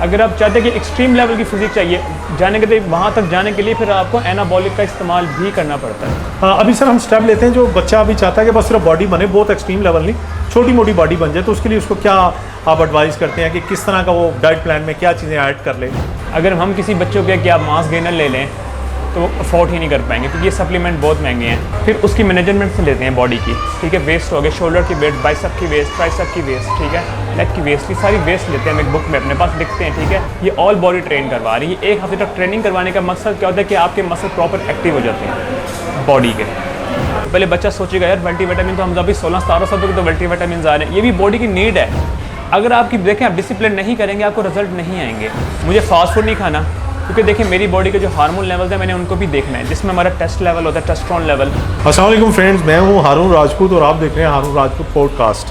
अगर आप चाहते हैं कि एक्सट्रीम लेवल की फिजिक चाहिए जाने के लिए, वहाँ तक जाने के लिए फिर आपको एनाबॉलिक का इस्तेमाल भी करना पड़ता है। हाँ, अभी सर हम स्टेप लेते हैं, जो बच्चा अभी चाहता है कि बस सिर्फ बॉडी बने, बहुत एक्सट्रीम लेवल नहीं, छोटी मोटी बॉडी बन जाए, तो उसके लिए उसको क्या आप एडवाइस करते हैं कि किस तरह का वो डाइट प्लान में क्या चीज़ें ऐड कर ले? अगर हम किसी बच्चों के कि आप मास गेनर ले लें तो अफोर्ड ही नहीं कर पाएंगे, क्योंकि ये सप्लीमेंट बहुत महंगे हैं। फिर उसकी मैनेजमेंट से लेते हैं बॉडी की, ठीक है, वेस्ट हो गए, शोल्डर की वेस्ट, बाइसेप की वेस्ट, ट्राइसेप की वेस्ट, ठीक है, लेग की वेस्ट, ये सारी वेस्ट लेते हैं हम एक बुक में अपने पास लिखते हैं, ठीक है। ये ऑल बॉडी ट्रेन करवा रही है। एक हफ्ते तक ट्रेनिंग करवाने का मकसद क्या होता है कि आपके मसल प्रॉपर एक्टिव हो जाते हैं बॉडी के। पहले बच्चा सोचेगा यार मल्टीविटामिन तो हम अभी 16-17 साल के तो मल्टीविटामिन आ रहे हैं, ये भी बॉडी की नीड है। अगर आपकी देखें आप डिसिप्लिन नहीं करेंगे आपको रिजल्ट नहीं आएंगे। मुझे फास्ट फूड नहीं खाना, क्योंकि देखिए मेरी बॉडी के जो हार्मोन लेवल्स हैं मैंने उनको भी देखना है, जिसमें हमारा टेस्ट लेवल होता है, टेस्टोस्टेरोन लेवल। अस्सलाम वालेकुम फ्रेंड्स, मैं हूँ हारून राजपूत और आप देख रहे हैं हारून राजपूत पॉडकास्ट।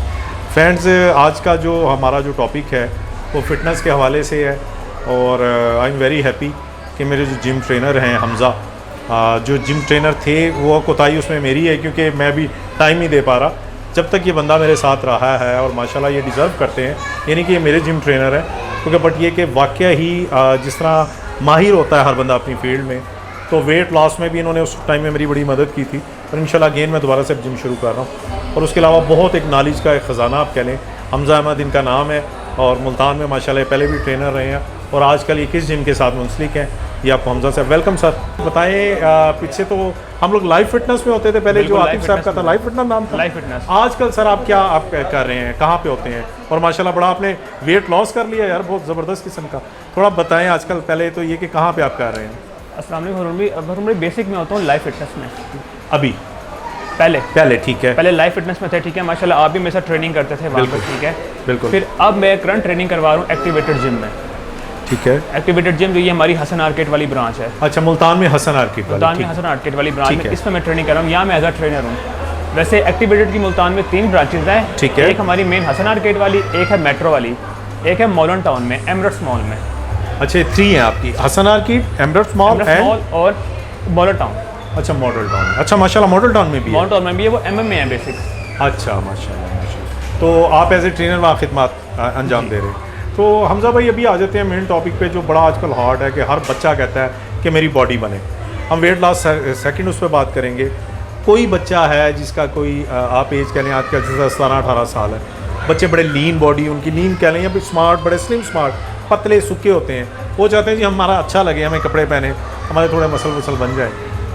फ्रेंड्स, आज का जो हमारा जो टॉपिक है वो फिटनेस के हवाले से है और आई एम वेरी हैप्पी कि मेरे जो जिम ट्रेनर हैं हमज़ा, जो जिम ट्रेनर थे वो कोताही उसमें मेरी है, क्योंकि मैं भी टाइम नहीं दे पा रहा। जब तक ये बंदा मेरे साथ रहा है और माशाल्लाह ये डिज़र्व करते हैं, यानी कि ये मेरे जिम ट्रेनर हैं, क्योंकि बट ये कि वाकया ही जिस तरह माहिर होता है हर बंदा अपनी फील्ड में, तो वेट लॉस में भी इन्होंने उस टाइम में मेरी बड़ी मदद की थी और इंशाल्लाह अगेन मैं दोबारा से जिम शुरू कर रहा हूँ। और उसके अलावा बहुत एक नॉलेज का एक ख़जाना आप कह लें, हमज़ा अहमद इनका नाम है और मुल्तान में माशाल्लाह पहले भी ट्रेनर रहे हैं और आजकल ये किस जिम के साथ मुंसलिक हैं, ये आपको हमज़ा से वेलकम सर। बताएं, पीछे तो हम लोग लाइव फिटनेस में होते थे पहले, जो आतिफ साहब का था लाइव फिटनेस नाम था, लाइव फिटनेस। आजकल सर आप क्या कर रहे हैं, कहाँ पे होते हैं? और माशाल्लाह बड़ा आपने वेट लॉस कर लिया यार, बहुत ज़बरदस्त किस्म का। थोड़ा बताएं आजकल, पहले तो ये कि कहाँ पे आप कर रहे हैं? अस्सलाम वालेकुम, मैं बेसिक में होता हूँ लाइव फिटनेस में। अभी पहले ठीक है, पहले लाइव फिटनेस में थे, ठीक है, माशाल्लाह आप भी मेरे साथ ट्रेनिंग करते थे वहाँ पर, ठीक है, बिल्कुल। फिर अब मैं करंट ट्रेनिंग करवा रहा हूँ एक्टिवेटेड जिम में, ठीक है। एक्टिवेटेड जिम जो ये हमारी हसन आर्केड वाली ब्रांच है। अच्छा, मुल्तान में हसन आर्केड वाली, मुल्तान में हसन आर्केड वाली ब्रांच में, है। इसमें मैं ट्रेनिंग कर रहा हूँ, यहाँ मैं एज अ ट्रेनर हूँ। वैसे एक्टिवेटेड की मुल्तान में 3 ब्रांचेज हैं, ठीक है। एक हमारी मेन हसन आर्केड वाली, एक है मेट्रो वाली, एक है मॉडर्न टाउन में एमरेट्स मॉल में। अच्छा, 3 हैं आपकी, हसन आर्केड, एमरेट्स मॉल और मॉडल टाउन। अच्छा, मॉडल टाउन में। अच्छा माशाल्लाह, मॉडल टाउन में भी है। मॉडल टाउन में भी है, वो एमएम में है बेसिक। अच्छा माशाल्लाह। तो आप एज ए ट्रेनर वहाँ खिदमत अंजाम दे रहे हैं। तो हमज़ा भाई अभी आ जाते हैं मेन टॉपिक पे, जो बड़ा आजकल हॉट है कि हर बच्चा कहता है कि मेरी बॉडी बने। हम वेट लॉस सेकंड उस पर बात करेंगे। कोई बच्चा है जिसका कोई आप एज कह लें आज का जैसे 17-18 साल है, बच्चे बड़े लीन बॉडी, उनकी लीन कह लें या फिर स्मार्ट, बड़े स्लिम स्मार्ट, पतले सूखे होते हैं, वो चाहते हैं जी हमारा अच्छा लगे, हमें कपड़े पहने, हमारे थोड़े मसल वसल बन जाए।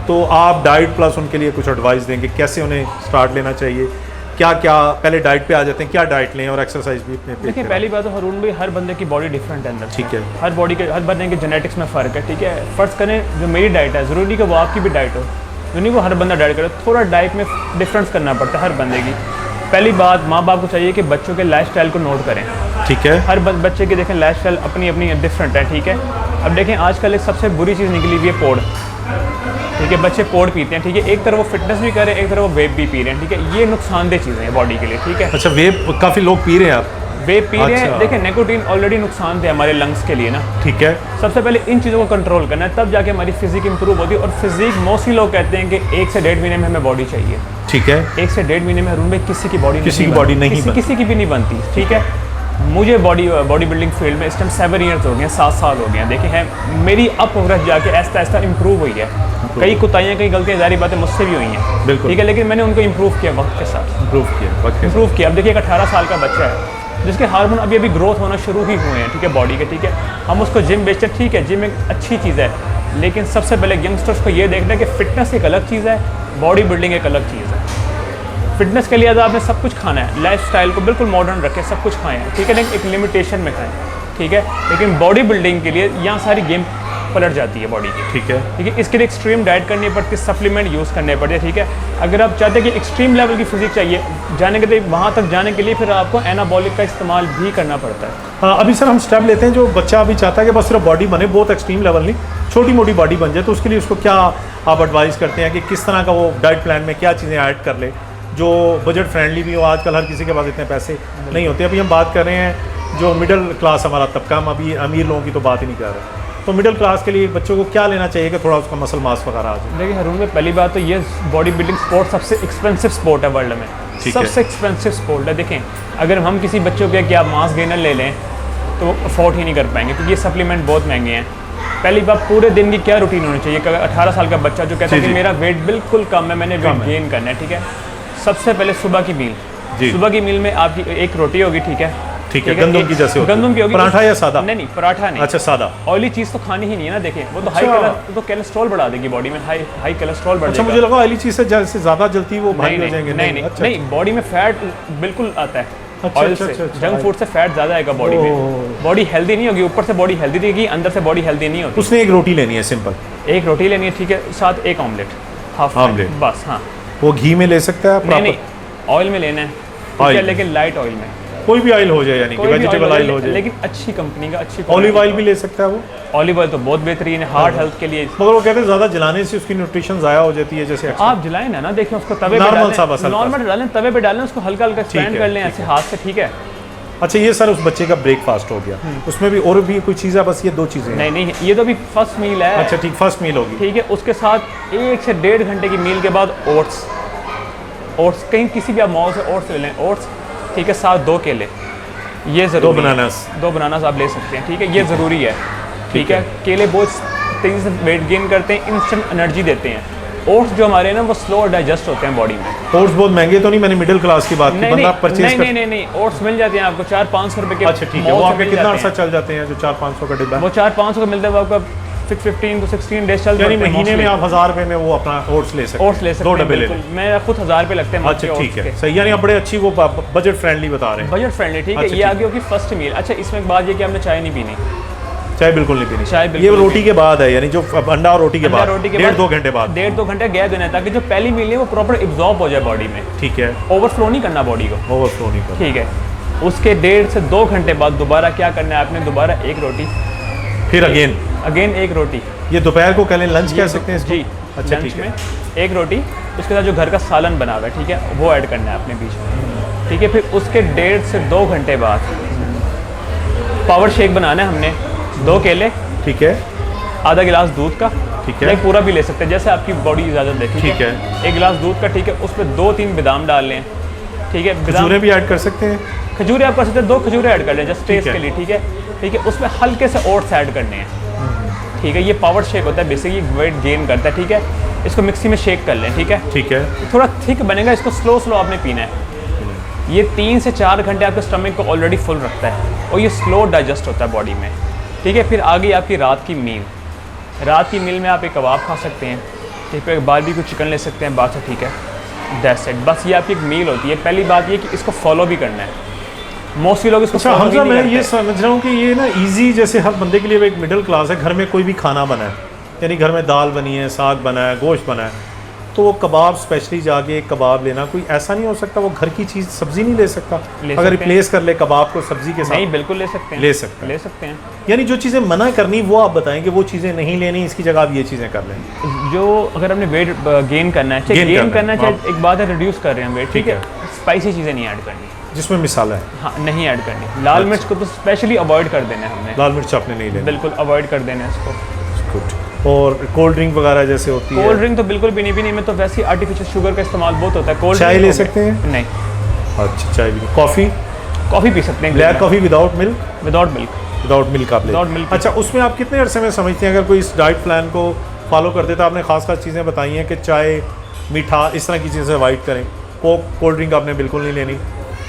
तो आप डाइट प्लस उनके लिए कुछ एडवाइस देंगे, कैसे उन्हें स्टार्ट लेना चाहिए, क्या क्या पहले डाइट पे आ जाते हैं, क्या डाइट लें और एक्सरसाइज भी अपने? देखिए पहली बात तो हारून भाई, हर बंदे की बॉडी डिफरेंट है अंदर, ठीक है, हर बंदे के जेनेटिक्स में फ़र्क है, ठीक है। फ़र्ज़ करें जो मेरी डाइट है, ज़रूरी कि वो आपकी भी डाइट हो, यानी वो हर बंदा डाइट करे, थोड़ा डाइट में डिफरेंस करना पड़ता है हर बंदे की। पहली बात, माँ बाप को चाहिए कि बच्चों के लाइफस्टाइल को नोट करें, ठीक है। हर बच्चे की देखें लाइफस्टाइल अपनी अपनी डिफरेंट है, ठीक है। अब देखें आजकल एक सबसे बुरी चीज़ निकली हुई है पोड़, ठीक है, बच्चे पोड़ पीते हैं, ठीक है, एक तरफ वो फिटनेस भी कर रहे हैं, एक तरफ वो वेप भी पी रहे हैं, ठीक है, ये नुकसानदेह चीज़ें हैं बॉडी के लिए, ठीक है। अच्छा, वेप काफ़ी लोग पी रहे हैं, आप वेप पी रहे हैं, देखिए निकोटीन ऑलरेडी नुकसानदेह है हमारे लंग्स के लिए ना, ठीक है। सबसे पहले इन चीज़ों को कंट्रोल करना है, तब जाके हमारी फिजिक इंप्रूव होती है। और फिजिक मोस्टली लोग कहते हैं कि 1 से 1.5 महीने में हमें बॉडी चाहिए, ठीक है। 1 से 1.5 महीने में हरून भाई किसी की बॉडी किसी की भी नहीं बनती, ठीक है। मुझे बॉडी बिल्डिंग फील्ड में इस टाइम 7 ईयर्स हो गए हैं, 7 साल हो गए हैं, देखे हैं मेरी अप प्रोग्रेस जाके ऐसा ऐसा इंप्रूव हुई है। कई कुताइयाँ, कई गलतियाँ, जारी बातें मुझसे भी हुई हैं, बिल्कुल, ठीक है, लेकिन मैंने उनको इंप्रूव किया, वक्त के साथ इंप्रूव किया। अब देखिए एक 18 साल का बच्चा है जिसके हार्मोन अभी ग्रोथ होना शुरू ही हुए हैं, ठीक है, बॉडी के, ठीक है। हम उसको जिम बेचते हैं, ठीक है, जिम एक अच्छी चीज़ है, लेकिन सबसे पहले यंगस्टर्स को ये देखना है कि फिटनेस एक अलग चीज़ है, बॉडी बिल्डिंग एक अलग चीज़ है। फिटनेस के लिए तो आपने सब कुछ खाना है, लाइफस्टाइल को बिल्कुल मॉडर्न रखें, सब कुछ खाएं, ठीक है, लेकिन एक लिमिटेशन में खाएं, ठीक है। लेकिन बॉडी बिल्डिंग के लिए यहाँ सारी गेम पलट जाती है बॉडी की, ठीक है। इसके लिए एक्सट्रीम डाइट करनी पड़ती है, सप्लीमेंट यूज़ करने पड़ते हैं, ठीक है। अगर आप चाहते हैं कि एक्सट्रीम लेवल की फिजिक चाहिए जाने के लिए, वहाँ तक जाने के लिए फिर आपको एनाबॉलिक का इस्तेमाल भी करना पड़ता है। हाँ, अभी सर हम स्टेप लेते हैं, जो बच्चा अभी चाहता है कि बस सिर्फ बॉडी बने, बहुत एक्सट्रीम लेवल नहीं, छोटी मोटी बॉडी बन जाए, तो उसके लिए उसको क्या आप एडवाइस करते हैं कि किस तरह का वो डाइट प्लान में क्या चीज़ें ऐड कर ले जो बजट फ्रेंडली भी हो? आजकल हर किसी के पास इतने पैसे नहीं होते। अभी हम बात कर रहे हैं जो मिडिल क्लास हमारा तबका, हम अभी अमीर लोगों की तो बात ही नहीं कर रहे। तो मिडिल क्लास के लिए बच्चों को क्या लेना चाहिए कि थोड़ा उसका मसल मास वगैरह आ जाए? देखिए हारून में पहली बात तो ये बॉडी बिल्डिंग स्पोर्ट सबसे एक्सपेंसिव स्पोर्ट है वर्ल्ड में, सबसे एक्सपेंसिव स्पोर्ट है। देखें अगर हम किसी बच्चों के कि आप मास गेनर ले लें तो वो अफोर्ड ही नहीं कर पाएंगे, क्योंकि ये सप्लीमेंट बहुत महंगे हैं। पहली बात, पूरे दिन की क्या रूटीन होनी चाहिए? 18 साल का बच्चा जो कहता है कि मेरा वेट बिल्कुल कम है, मैंने वेट गेन करना है, ठीक है। सबसे पहले सुबह की मील, सुबह की मील में आपकी एक रोटी होगी, ठीक है, ठीक है, गंदम की जैसे होती है। गंदम की होगी। पराठा या सादा? नहीं, पराठा नहीं। अच्छा, सादा। ऑयली चीज़ तो खानी ही नहीं है ना, देखें वो तो कोलेस्ट्रॉल बढ़ा देगी बॉडी में, हाई कोलेस्ट्रॉल बढ़ अच्छा, मुझे लगा ऑयली चीज़ से जैसे ज़्यादा जलती वो भारी हो जाएंगे। नहीं, बॉडी में फैट बिल्कुल आता है ऑयल से, जंक फूड से फैट ज़्यादा आएगा बॉडी में, बॉडी हेल्दी नहीं होगी, ऊपर से बॉडी हेल्दी देगी, अंदर से बॉडी हेल्दी नहीं होती। उसने एक रोटी लेनी है, सिंपल एक रोटी लेनी है, ठीक है, साथ एक ऑमलेट, हाफ ऑमलेट बस। हाँ, वो घी में ले सकता है? नहीं, ऑयल में लेना है, ठीक है, लेकिन लाइट ऑयल में, कोई भी ऑयल हो जाए, यानी कि वेजिटेबल ऑयल हो जाए, लेकिन अच्छी कंपनी का, अच्छी ऑलिव ऑयल भी ले सकता है वो? ऑलिव ऑयल तो बहुत बेहतरीन है हार्ट हेल्थ के लिए, मगर वो कहते हैं ज़्यादा जलाने से उसकी न्यूट्रिशन ज़ाया हो जाती है। जैसे आप जलाएं ना, देखें उसको तवे पे डालें, नॉर्मल डालें, तवे पे डालें, उसको हल्का हल्का स्टैंड कर लें ऐसे हाथ से, ठीक है। अच्छा, ये सर उस बच्चे का ब्रेकफास्ट हो गया, उसमें भी और भी कोई चीज़ है? बस ये 2 चीज़ें? नहीं, ये तो अभी फर्स्ट मील है। अच्छा, ठीक, फर्स्ट मील होगी, ठीक है। उसके साथ 1 से 1.5 घंटे की मील के बाद ओट्स, कहीं किसी भी आप मॉल से ओट्स ले लें, ओट्स, ठीक है, साथ 2 केले, ये ज़रूरी है। 2 बनानास आप ले सकते हैं, ठीक है, ये ज़रूरी है, ठीक है। केले बहुत तेज़ी से वेट गेन करते हैं, इंस्टेंट एनर्जी देते हैं। ओट्स जो हमारे ना वो स्लो डाइजेस्ट होते हैं बॉडी में। ओट्स बहुत महंगे तो नहीं? मैंने मिडिल क्लास की बात की, बंदा परचेज नहीं, ओट्स मिल जाते हैं आपको 400-500 रुपए के। अच्छा, ठीक है, वो आपके कितना अर्सा चल जाते हैं जो 400-500 का डिब्बा? वो 400-500 का मिलता है, वो आपका 15 to 16 डेज चल जाते हैं। महीने में आप 1000 रुपए में वो अपना ओट्स ले सकते हैं? ओट्स ले सकते हैं, 2 डब्बे ले लें। मैं खुद 1000 रुपए लगते हैं। अच्छा, ठीक है, सही, यानी आप बड़े अच्छी वो बजट फ्रेंडली बता रहे हैं। बजट फ्रेंडली, ठीक है। ये आगे होगी फर्स्ट मील। अच्छा, इसमें एक बात ये कि आपने चाय नहीं पीनी, चाय बिल्कुल नहीं पीनी, चाय ये रोटी के बाद है, यानी जो अंडा और रोटी के बाद 1.5-2 घंटे बाद, 1.5-2 घंटे गैप देना है, ताकि जो पहली मील है वो प्रॉपर एब्जॉर्ब हो जाए बॉडी में, ठीक है। ओवरफ्लो नहीं करना बॉडी को, ओवरफ्लो नहीं करना, ठीक है। उसके 1.5 से 2 घंटे बाद दोबारा क्या करना है आपने? दोबारा एक रोटी, फिर अगेन एक रोटी। ये दोपहर को कह लें, लंच कह सकते हैं इसको? जी, अच्छा, लंच ठीक है। में एक रोटी, उसके साथ जो घर का सालन बना हुआ है, ठीक है, वो ऐड करना है अपने बीच में, ठीक है। फिर उसके 1.5 से 2 घंटे बाद पावर शेक बनाना है हमने, 2 केले, ठीक है, आधा गिलास दूध का, ठीक है, पूरा भी ले सकते हैं जैसे आपकी बॉडी इजाज़त दे, ठीक है। 1 गिलास दूध का, ठीक है, उस पर 2-3 बादाम डाल लें, ठीक है। खजूरें भी ऐड कर सकते हैं? खजूरें आप कर सकते हैं, 2 खजूरें ऐड कर लें जस्ट टेस्ट के लिए, ठीक है, ठीक है। उसमें हल्के से ओट्स ऐड करने हैं, ठीक है। ये पावर शेक होता है, बेसिकली वेट गेन करता है, ठीक है। इसको मिक्सी में शेक कर लें, ठीक है, ठीक है। थोड़ा थिक बनेगा, इसको स्लो आपने पीना है। ये 3 से 4 घंटे आपके स्टमक को ऑलरेडी फुल रखता है और ये स्लो डाइजेस्ट होता है बॉडी में, ठीक है। फिर आ गई आपकी रात की मील। रात की मील में आप एक कबाब खा सकते हैं, ठीक है, बारबेक्यू चिकन ले सकते हैं, बात है, ठीक है, दैट्स इट। बस ये आपकी एक मील होती है। पहली बात ये कि इसको फॉलो भी करना है, मोस्टली लोग इसको। अच्छा हमजा, मैं ये समझ रहा हूँ कि ये ना इजी, जैसे हर बंदे के लिए एक मिडिल क्लास है, घर में कोई भी खाना बना है, यानी घर में दाल बनी है, साग बना है, गोश्त बना है, तो वो कबाब स्पेशली जाके एक कबाब लेना, कोई ऐसा नहीं हो सकता वो घर की चीज़ सब्जी नहीं ले सकता? अगर रिप्लेस कर ले कबाब को सब्जी के साथ? नहीं, बिल्कुल ले सकते हैं, ले सकते हैं। यानी जो चीज़ें मना करनी वो आप बताएं कि वो चीज़ें नहीं लेनी, इसकी जगह आप ये चीज़ें कर लें। जो अगर हमने वेट गेन करना है, गेन करना है, एक बात है रिड्यूस कर रहे हैं वेट, ठीक है, स्पाइसी चीज़ें नहीं ऐड करनी, जिसमें मिसाल है, हाँ, नहीं ऐड करनी। लाल मिर्च को तो स्पेशली अवॉइड कर देना है हमने, लाल मिर्च आपने नहीं लेनी, बिल्कुल अवॉइड कर देना है इसको। गुड। और कोल्ड ड्रिंक वगैरह जैसे होती है? कोल्ड ड्रिंक तो बिल्कुल भी नहीं पीनी, में तो वैसे ही आर्टिफिशियल शुगर का इस्तेमाल बहुत होता है। कोल्ड चाय ले सकते हैं? नहीं। अच्छा, चाय भी। कॉफ़ी पी सकते हैं, black coffee without milk? Without milk आप ले। अच्छा, उसमें आप कितने अरसे में समझते हैं अगर कोई इस डाइट प्लान को फॉलो कर देता? आपने खास चीज़ें बताई हैं कि चाय, मीठा, इस तरह की चीज़ें अवॉइड करें, कोल्ड ड्रिंक आपने बिल्कुल नहीं लेनी,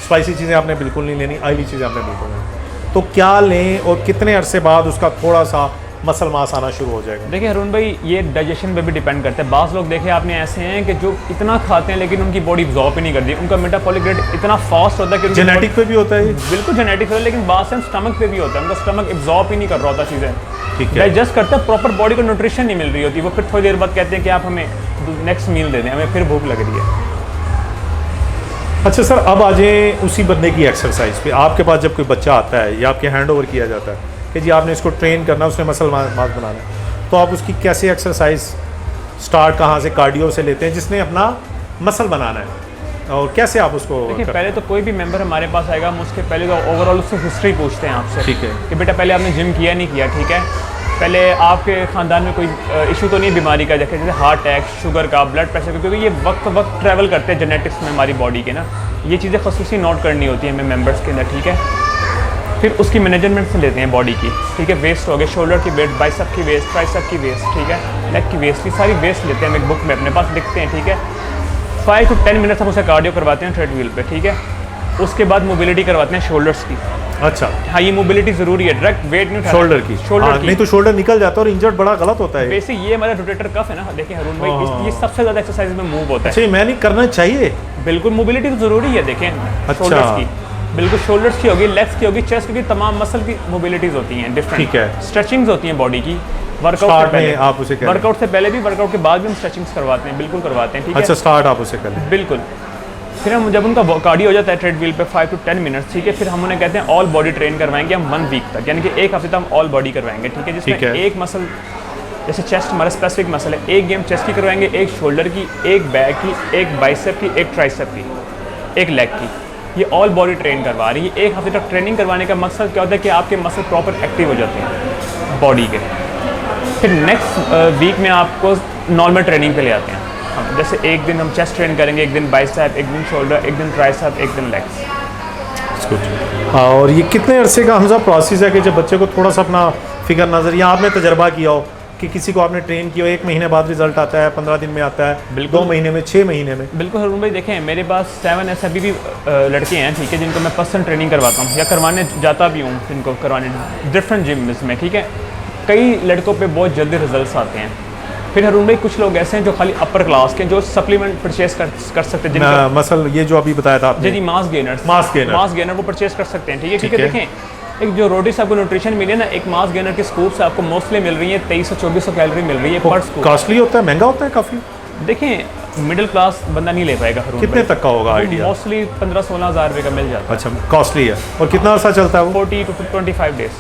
स्पाइसी चीज़ें आपने बिल्कुल नहीं लेनी, ऑयली चीज़ें आपने बिल्कुल नहीं, तो क्या लें और कितने अरसे बाद उसका थोड़ा सा मसल मास आना शुरू हो जाएगा? देखिए अरुण भाई, ये डाइजेशन पे भी डिपेंड करता है। बाज़ लोग देखे आपने ऐसे हैं कि जो इतना खाते हैं लेकिन उनकी बॉडी एब्जॉर्ब ही नहीं करती, उनका मेटाबॉलिक रेट इतना फास्ट होता है कि जेनेटिक पे भी होता है? बिल्कुल जेनेटिक है, लेकिन बात से स्टमक पे भी होता है, उनका स्टमक एब्जॉर्ब ही नहीं कर रहा होता चीज़ें, ठीक है, डाइजेस्ट करता है, प्रॉपर बॉडी को न्यूट्रिशन नहीं मिल रही होती, वो फिर थोड़ी देर बाद कहते हैं कि आप हमें नेक्स्ट मील दे दें, हमें फिर भूख लग रही है। अच्छा सर, अब आ जाए उसी बंदे की एक्सरसाइज पे। आपके पास जब कोई बच्चा आता है या आपके हैंड ओवर किया जाता है कि जी आपने इसको ट्रेन करना, उसने मसल मास बनाना है, तो आप उसकी कैसे एक्सरसाइज स्टार्ट, कहाँ से, कार्डियो से लेते हैं जिसने अपना मसल बनाना है, और कैसे आप उसको? देखिए पहले तो कोई भी मेंबर हमारे पास आएगा, हम उसके पहले तो ओवरऑल उससे हिस्ट्री पूछते हैं आपसे, ठीक है, कि बेटा पहले आपने जिम किया नहीं किया, ठीक है, पहले आपके ख़ानदान में कोई इशू तो नहीं बीमारी का, जैसे हार्ट अटैक, शुगर का, ब्लड प्रेशर का, क्योंकि ये वक्त ट्रैवल करते हैं जेनेटिक्स में हमारी बॉडी के ना, ये चीज़ें खसूसी नोट करनी होती है हमें मेंबर्स के अंदर, ठीक है। फिर उसकी मैनेजमेंट से लेते हैं बॉडी की, ठीक है। वेस्ट हो गए, शोल्डर की वेट, बाइसेप की वेस्ट, ट्राइसेप की वेस्ट, ठीक है, लेग की वेस्ट, ये सारी वेस्ट लेते हैं हम एक बुक में अपने पास लिखते हैं, ठीक है। 5 to 10 मिनट्स हम उसे कार्डियो करवाते हैं ट्रेडमिल पे, ठीक है। उसके बाद मोबिलिटी करवाते हैं शोल्डर्स की। अच्छा, हाँ, ये मोबिलिटी जरूरी है, डायरेक्ट वेट नहीं उठाना। शोल्डर की, शोल्डर की। नहीं तो शोल्डर निकल जाता है और इंजर्ड बड़ा गलत होता है। बेसिक ये हमारा रोटेटर कफ है ना, देखिए हरून भाई, ये सबसे ज़्यादा एक्सरसाइज में मूव होता है। अच्छा, मैं नहीं करना चाहिए? बिल्कुल, मोबिलिटी तो ज़रूरी है, देखें शोल्डर्स की, बिल्कुल शोल्डर्स की होगी, लेग्स की होगी, चेस्ट की, तमाम मसल की मोबिलिटीज़ होती हैं डिफरेंट, ठीक है। स्ट्रेचिंग्स होती हैं बॉडी की, वर्कआउट से पहले आप उसे करें, वर्कआउट से पहले भी, वर्कआउट के बाद भी हम स्ट्रेचिंग्स करवाते हैं, बिल्कुल करवाते हैं, ठीक है। अच्छा, स्टार्ट आप उसे कर लें, बिल्कुल। फिर हम जब उनका कार्डियो हो जाता है ट्रेडमिल पे 5 to 10 मिनट्स, ठीक है, फिर हम उन्हें कहते हैं ऑल बॉडी ट्रेन करवाएंगे हम 1 वीक तक, यानी कि 1 हफ्ते तक हम ऑल बॉडी करवाएंगे, ठीक है, जिसमें एक मसल, जैसे चेस्ट हमारा स्पेसिफिक मसल है, एक गेम चेस्ट की करवाएंगे, एक शोल्डर की, एक बैक की, एक बाइसेप की, एक ट्राइसेप की, एक लेग की, ये ऑल बॉडी ट्रेन करवा रही है। 1 हफ्ते तक ट्रेनिंग करवाने का मकसद क्या होता है कि आपके मसल प्रॉपर एक्टिव हो जाते हैं बॉडी के। फिर नेक्स्ट वीक में आपको नॉर्मल ट्रेनिंग पे ले आते हैं हम, जैसे एक दिन हम चेस्ट ट्रेन करेंगे, एक दिन बाइसेप, एक दिन शोल्डर, एक दिन ट्राइसेप, एक दिन लेग्स। और ये कितने अरसे का हमजा प्रोसेस है कि जब बच्चे को थोड़ा सा अपना फिगर नज़र, या आपने तजर्बा किया हो कि किसी को आपने ट्रेन किया हो, 1 महीने बाद रिजल्ट आता है, 15 दिन में आता है, 2 महीने में, 6 महीने में? बिल्कुल हरून भाई, देखें मेरे पास 7 ऐसे अभी भी लड़के हैं, ठीक है, जिनको मैं पर्सनल ट्रेनिंग करवाता हूँ या करवाने जाता भी हूँ, जिनको करवाने डिफरेंट जिम में, ठीक है। कई लड़कों पे बहुत जल्दी रिजल्ट्स आते हैं। फिर हरून भाई कुछ लोग ऐसे हैं जो खाली अपर क्लास के, जो सप्लीमेंट परचेस कर सकते हैं, मसल ये जो अभी बताया था आपने, जी, मास गेनर वो परचेस कर सकते हैं, ठीक है, ठीक है। देखें एक जो रोटी से आपको न्यूट्रिशन मिले ना, एक मास गेनर के स्कूप से आपको मोस्टली मिल रही है 2300-2400 कैलोरी मिल रही है पर स्कूप। कॉस्टली होता है, महंगा होता है काफ़ी? देखें मिडिल क्लास बंदा नहीं ले पाएगा हरून। कितने तक का होगा आइडिया? मोस्टली 15-16 हज़ार रुपये का मिल जाता है। अच्छा, कॉस्टली है। और कितना अर्सा चलता है वो? 40 to 25 डेज।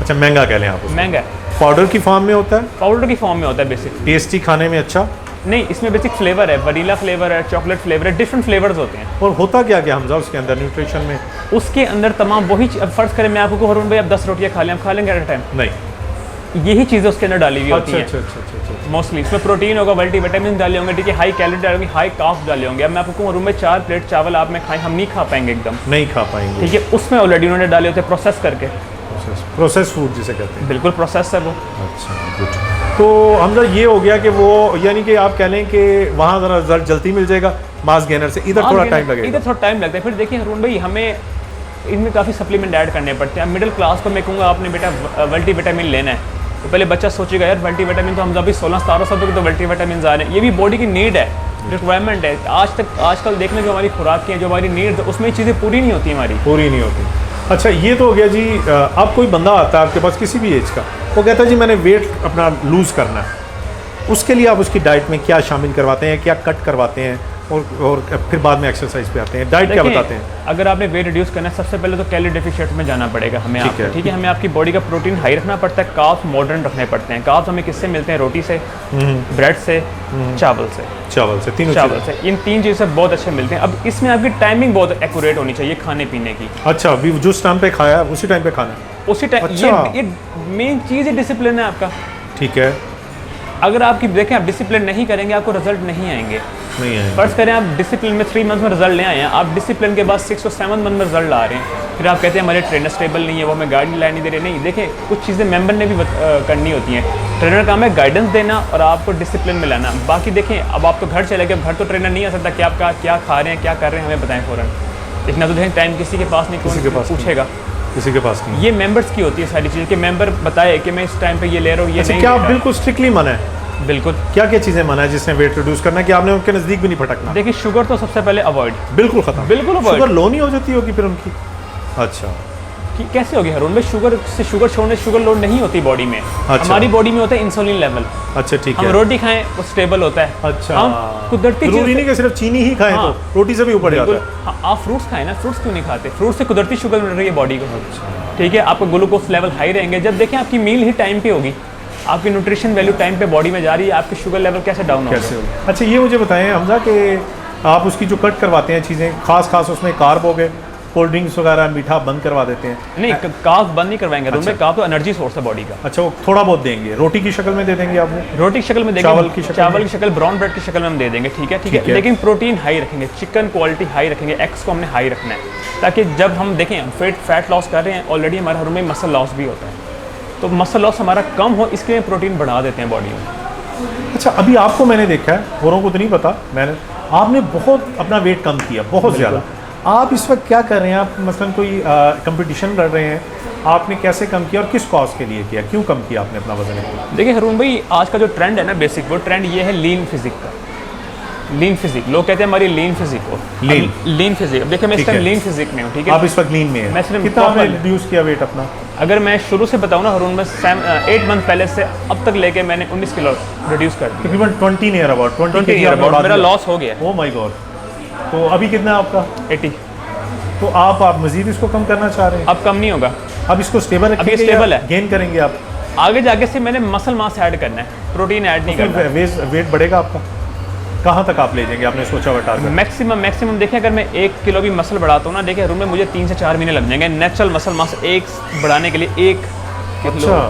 अच्छा, महंगा कह लें आप उसको? महंगा है। पाउडर की फॉर्म में होता है? पाउडर की फॉर्म में होता है बेसिक। टेस्टी, खाने में अच्छा? नहीं, इसमें बेसिक फ्लेवर है, वनीला फ्लेवर है, चॉकलेट फ्लेवर है, डिफरेंट फ्लेवर्स होते हैं। और होता क्या क्या हमजा उसके अंदर न्यूट्रिशन में? उसके अंदर तमाम वही, अब फर्ज करें मैं आपको हरून भाई, अब 10 रोटियाँ खा लें, आप खा लेंगे एट अ टाइम? नहीं, यही चीज़ें उसके अंदर डाली हुई होती हैं। अच्छा। मोस्टली इसमें प्रोटीन होगा, मल्टीविटामिन डाले होंगे, ठीक है, हाई कैलोरी डाले होंगे, हाई कार्ब्स डाले होंगे। अब मैं आपको रूम में 4 प्लेट चावल आप में खाएं, हम नहीं खा पाएंगे, एकदम नहीं खा पाएंगे, ठीक है। उसमें ऑलरेडी उन्होंने डाले होते हैं प्रोसेस करके, प्रोसेस फूड जिसे कहते हैं। बिल्कुल प्रोसेस है वो। अच्छा, गुड। तो हमजा ये हो गया कि वो, यानी कि आप कह लें कि वहाँ ज़रा रिजल्ट जल्दी मिल जाएगा मास गेनर से, इधर थोड़ा टाइम लगेगा। इधर थोड़ा टाइम लगता है। फिर देखिए हरून भाई, हमें इनमें काफ़ी सप्लीमेंट ऐड करने पड़ते हैं। मिडिल क्लास को मैं कहूँगा आपने बेटा मल्टीविटामिन लेना है, तो पहले बच्चा सोचेगा यार मल्टीविटामिन तो हम अभी 16-17 साल तक तो मल्टीविटामिन आ रहे हैं, ये भी बॉडी की नीड है, रिक्वायरमेंट है। आजकल देखने जो हमारी खुराक हैं, जो हमारी नीड, उसमें चीज़ें पूरी नहीं होती, हमारी पूरी नहीं होती। अच्छा, ये तो हो गया जी। अब कोई बंदा आता है आपके पास किसी भी एज का, वो कहता है जी मैंने वेट अपना लूज़ करना है, उसके लिए आप उसकी डाइट में क्या शामिल करवाते हैं, क्या कट करवाते हैं, और फिर बाद में एक्सरसाइज पे आते हैं, डाइट क्या बताते हैं? अगर आपने वेट रिड्यूस करना है, सबसे पहले तो कैलोरी डेफिशिएंट में जाना पड़ेगा हमें, ठीक है। हमें आपकी बॉडी का प्रोटीन हाई रखना पड़ता है, कार्ब्स मॉडर्न रखने पड़ते हैं। कार्ब्स हमें किससे मिलते हैं? रोटी से, ब्रेड से, चावल से, तीनों चावल से, इन 3 चीज़ से बहुत अच्छे मिलते हैं। अब इसमें आपकी टाइमिंग बहुत एक्यूरेट होनी चाहिए खाने पीने की। अच्छा, अभी जिस टाइम पे खाया उसी टाइम पे खाना है, उसी टाइम। ये मेन चीज़ है, डिसिप्लिन है आपका, ठीक है। अगर आपकी देखें आप डिसिप्लिन नहीं करेंगे, आपको रिजल्ट नहीं आएंगे। फर्ज करें आप डिसिप्लिन में 3 मंथ में रिजल्ट ले आए हैं, आप डिसिप्लिन के बाद 6 और 7 मंथ में रिजल्ट ला रहे हैं, फिर आप कहते हैं हमारे ट्रेनर स्टेबल नहीं है, वो हमें गाइडलाइन नहीं दे रहे। नहीं, देखें कुछ चीज़ें मेंबर ने भी करनी होती हैं। ट्रेनर का काम है गाइडेंस देना और आपको डिसिप्लिन में लाना। बाकी देखें, अब आप तो घर चले गए, घर तो ट्रेनर नहीं आ सकता कि आप क्या खा रहे हैं, क्या कर रहे हैं, हमें बताएं फ़ौरन। इतना तो देखें टाइम किसी के पास नहीं, किसी के पास पूछेगा, किसी के पास नहीं। ये मेंबर्स की होती है सारी चीज़ें कि मेंबर बताए कि मैं इस टाइम पे ये ले रहा हूँ, ये नहीं। क्या आप बिल्कुल स्ट्रिक्टली मना है? बिल्कुल। क्या क्या चीज़ें मना है जिसने वेट रिड्यूस करना है कि आपने उनके नज़दीक भी नहीं फटकना? देखिए शुगर तो सबसे पहले अवॉइड, बिल्कुल खत्म, बिल्कुल अवॉइड। शुगर लो नहीं हो जाती होगी फिर उनकी? अच्छा, कि कैसे होगी हरून भाई? शुगर छोड़ने शुगर लोड नहीं होती बॉडी में। अच्छा। हमारी बॉडी में होता है इंसुलिन लेवल। अच्छा, ठीक है। हम रोटी खाएं वो स्टेबल होता है। अच्छा, हम कुदरती जरूरी नहीं कि सिर्फ चीनी ही खाएं, तो रोटी से भी ऊपर जाता है। आप फ्रूट्स खाएं ना, फ्रूट्स क्यों नहीं खाते? फ्रूट्स से कुदरती शुगर मिल रही है बॉडी को, ठीक है। आपका ग्लूकोज लेवल हाई रहेंगे। जब देखें आपकी मील ही टाइम पे होगी, आपकी न्यूट्रिशन वैल्यू टाइम पे बॉडी में जा रही है, आपकी शुगर लेवल कैसे डाउन होगा? अच्छा, ये मुझे बताएं हमजा कि आप उसकी जो कट करवाते हैं चीज़ें, खास उसमें कार्ब हो गए कोल्ड ड्रिंक्स वगैरह मीठा बंद करवा देते हैं? नहीं, कार्ब बंद नहीं करवाएंगे रूम में। कार्ब तो एनर्जी सोर्स है बॉडी का। अच्छा, वो थोड़ा बहुत देंगे, रोटी की शक्ल में दे देंगे आप? रोटी की शक्ल में देंगे, चावल की शक्ल, ब्राउन ब्रेड की शक्ल में हम दे देंगे, ठीक है। लेकिन प्रोटीन हाई रखेंगे, चिकन क्वालिटी हाई रखेंगे, एग्स को हमने हाई रखना है, ताकि जब हम देखें फैट लॉस कर रहे हैं, ऑलरेडी हमारे रूम में मसल लॉस भी होता है, तो मसल लॉस हमारा कम हो इसके लिए प्रोटीन बढ़ा देते हैं बॉडी में। अच्छा, अभी आपको मैंने देखा है, औरों को तो नहीं पता, आपने बहुत अपना वेट कम किया, बहुत ज़्यादा। आप इस वक्त क्या कर रहे हैं? आप मसलन कोई कंपटीशन लड़ रहे हैं, आपने कैसे कम किया और किस कॉज के लिए किया? क्यों कम किया आपने अपना वजन? देखिए हरून भाई, आज का जो ट्रेंड है ना बेसिक, वो ट्रेंड ये है लीन फिजिक का। लीन फिजिक, लोग कहते हैं हमारी लीन फिजिक हो, लीन फिजिक। अब देखिए मैं इस टाइम लीन फिजिक में हूँ, ठीक है। आप इस वक्त लीन में हैं? मैं सिर्फ कितना आपने रिड्यूस किया वेट अपना? अगर मैं शुरू से बताऊँ ना हरून, में 8 मंथ पहले से अब तक लेके मैंने 19 किलो रिड्यूस कर दिया। तकरीबन 20 नियर अबाउट 20 नियर अबाउट मेरा लॉस हो गया। Oh my God. तो अभी कितना है आपका? 80। तो आप मजीद इसको कम करना चाह रहे हैं? अब कम नहीं होगा, अब इसको स्टेबल रखेंगे? अभी स्टेबल है। गेन करेंगे आप आगे जाके? से मैंने मसल मास ऐड करना है, प्रोटीन ऐड नहीं करना। वेट बढ़ेगा आपका? कहाँ तक आप ले जाएंगे, आपने सोचा हुआ टारगेट? मैक्सिमम देखिए, अगर मैं 1 किलो भी मसल बढ़ाता हूँ ना, देखिए रूम में मुझे 3 से 4 महीने लग जाएंगे नेचुरल मसल मास एक बढ़ाने के लिए। 1 किलो